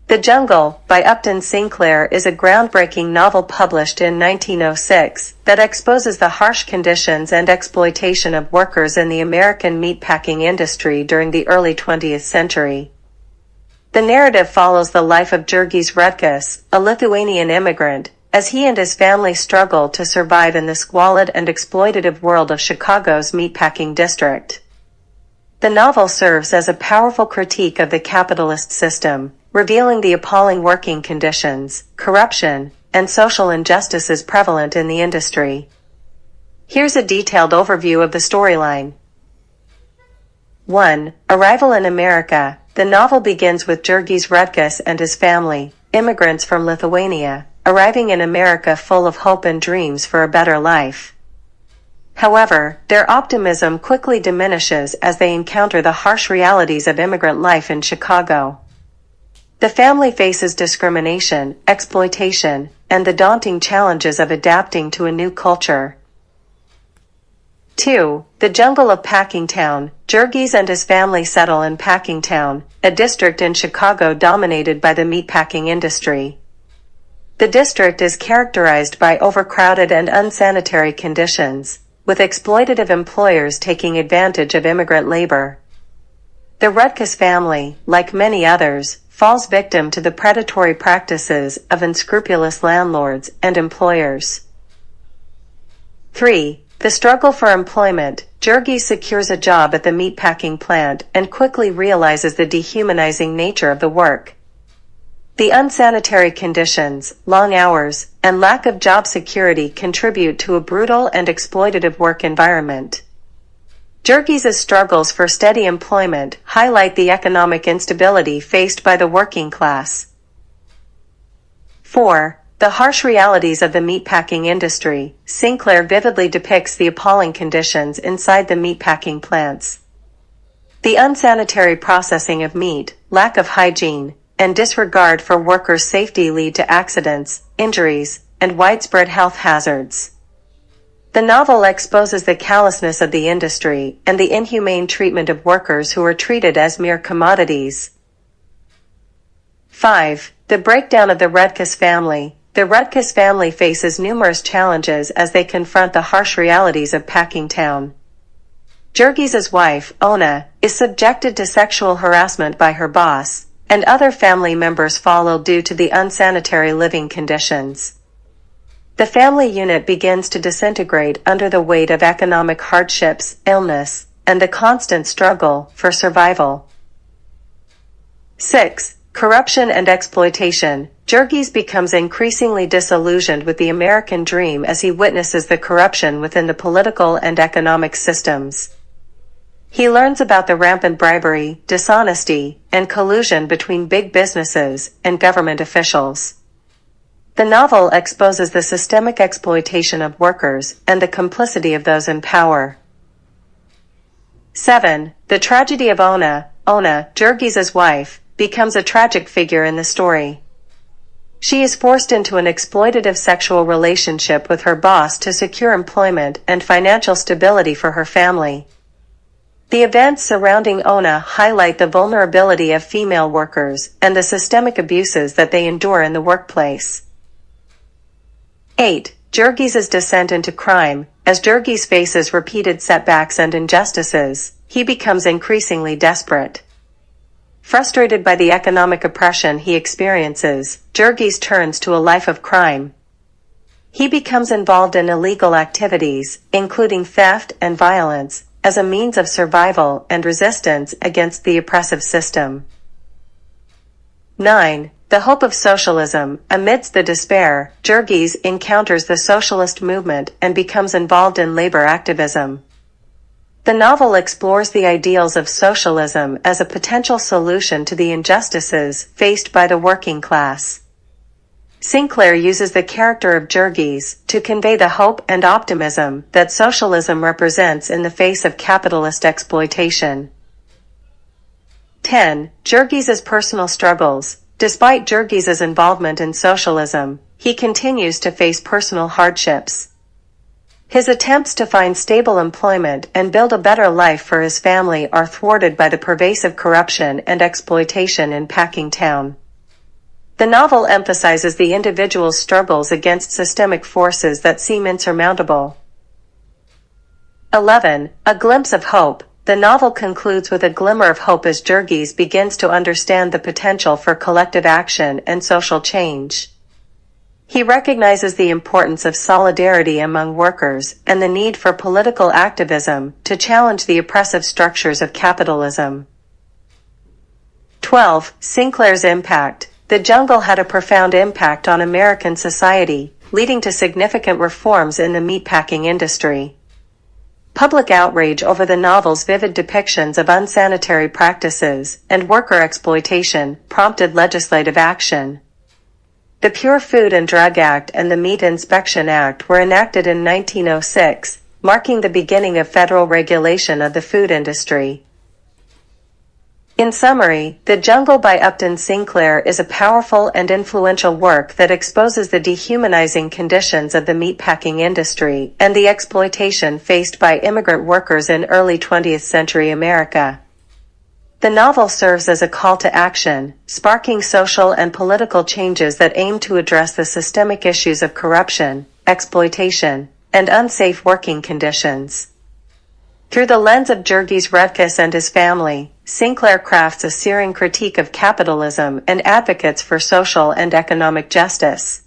The Jungle, by Upton Sinclair, is a groundbreaking novel published in 1906 that exposes the harsh conditions and exploitation of workers in the American meatpacking industry during the early 20th century. The narrative follows the life of Jurgis Rutkus, a Lithuanian immigrant, as he and his family struggle to survive in the squalid and exploitative world of Chicago's meatpacking district. The novel serves as a powerful critique of the capitalist system, revealing the appalling working conditions, corruption, and social injustices prevalent in the industry. Here's a detailed overview of the storyline. 1. Arrival in America. The novel begins with Jurgis Rutkus and his family, immigrants from Lithuania, arriving in America full of hope and dreams for a better life. However, their optimism quickly diminishes as they encounter the harsh realities of immigrant life in Chicago. The family faces discrimination, exploitation, and the daunting challenges of adapting to a new culture. 2. The Jungle of Packingtown. Jurgis and his family settle in Packingtown, a district in Chicago dominated by the meatpacking industry. The district is characterized by overcrowded and unsanitary conditions, with exploitative employers taking advantage of immigrant labor. The Rutkus family, like many others, falls victim to the predatory practices of unscrupulous landlords and employers. 3. The struggle for employment. Jurgis secures a job at the meatpacking plant and quickly realizes the dehumanizing nature of the work. The unsanitary conditions, long hours, and lack of job security contribute to a brutal and exploitative work environment. Jurgis' struggles for steady employment highlight the economic instability faced by the working class. 4. The harsh realities of the meatpacking industry. Sinclair vividly depicts the appalling conditions inside the meatpacking plants. The unsanitary processing of meat, lack of hygiene, and disregard for workers' safety lead to accidents, injuries, and widespread health hazards. The novel exposes the callousness of the industry and the inhumane treatment of workers who are treated as mere commodities. 5. The breakdown of the Rutkus family. The Rutkus family faces numerous challenges as they confront the harsh realities of Packingtown. Jurgis' wife, Ona, is subjected to sexual harassment by her boss, and other family members follow due to the unsanitary living conditions. The family unit begins to disintegrate under the weight of economic hardships, illness, and the constant struggle for survival. 6. Corruption and exploitation. Jurgis becomes increasingly disillusioned with the American dream as he witnesses the corruption within the political and economic systems. He learns about the rampant bribery, dishonesty, and collusion between big businesses and government officials. The novel exposes the systemic exploitation of workers and the complicity of those in power. 7. The tragedy of Ona. Ona, Jurgis' wife, becomes a tragic figure in the story. She is forced into an exploitative sexual relationship with her boss to secure employment and financial stability for her family. The events surrounding Ona highlight the vulnerability of female workers and the systemic abuses that they endure in the workplace. 8. Jurgis' descent into crime. As Jurgis faces repeated setbacks and injustices, he becomes increasingly desperate. Frustrated by the economic oppression he experiences, Jurgis turns to a life of crime. He becomes involved in illegal activities, including theft and violence, as a means of survival and resistance against the oppressive system. 9. The hope of socialism. Amidst the despair, Jurgis encounters the socialist movement and becomes involved in labor activism. The novel explores the ideals of socialism as a potential solution to the injustices faced by the working class. Sinclair uses the character of Jurgis to convey the hope and optimism that socialism represents in the face of capitalist exploitation. 10. Jurgis' personal struggles. Despite Jurgis' involvement in socialism, he continues to face personal hardships. His attempts to find stable employment and build a better life for his family are thwarted by the pervasive corruption and exploitation in Packingtown. The novel emphasizes the individual's struggles against systemic forces that seem insurmountable. 11. A glimpse of hope. The novel concludes with a glimmer of hope as Jurgis begins to understand the potential for collective action and social change. He recognizes the importance of solidarity among workers and the need for political activism to challenge the oppressive structures of capitalism. 12. Sinclair's impact. The Jungle had a profound impact on American society, leading to significant reforms in the meatpacking industry. Public outrage over the novel's vivid depictions of unsanitary practices and worker exploitation prompted legislative action. The Pure Food and Drug Act and the Meat Inspection Act were enacted in 1906, marking the beginning of federal regulation of the food industry. In summary, The Jungle by Upton Sinclair is a powerful and influential work that exposes the dehumanizing conditions of the meatpacking industry and the exploitation faced by immigrant workers in early 20th century America. The novel serves as a call to action, sparking social and political changes that aim to address the systemic issues of corruption, exploitation, and unsafe working conditions. Through the lens of Jurgis Rudkus and his family, Sinclair crafts a searing critique of capitalism and advocates for social and economic justice.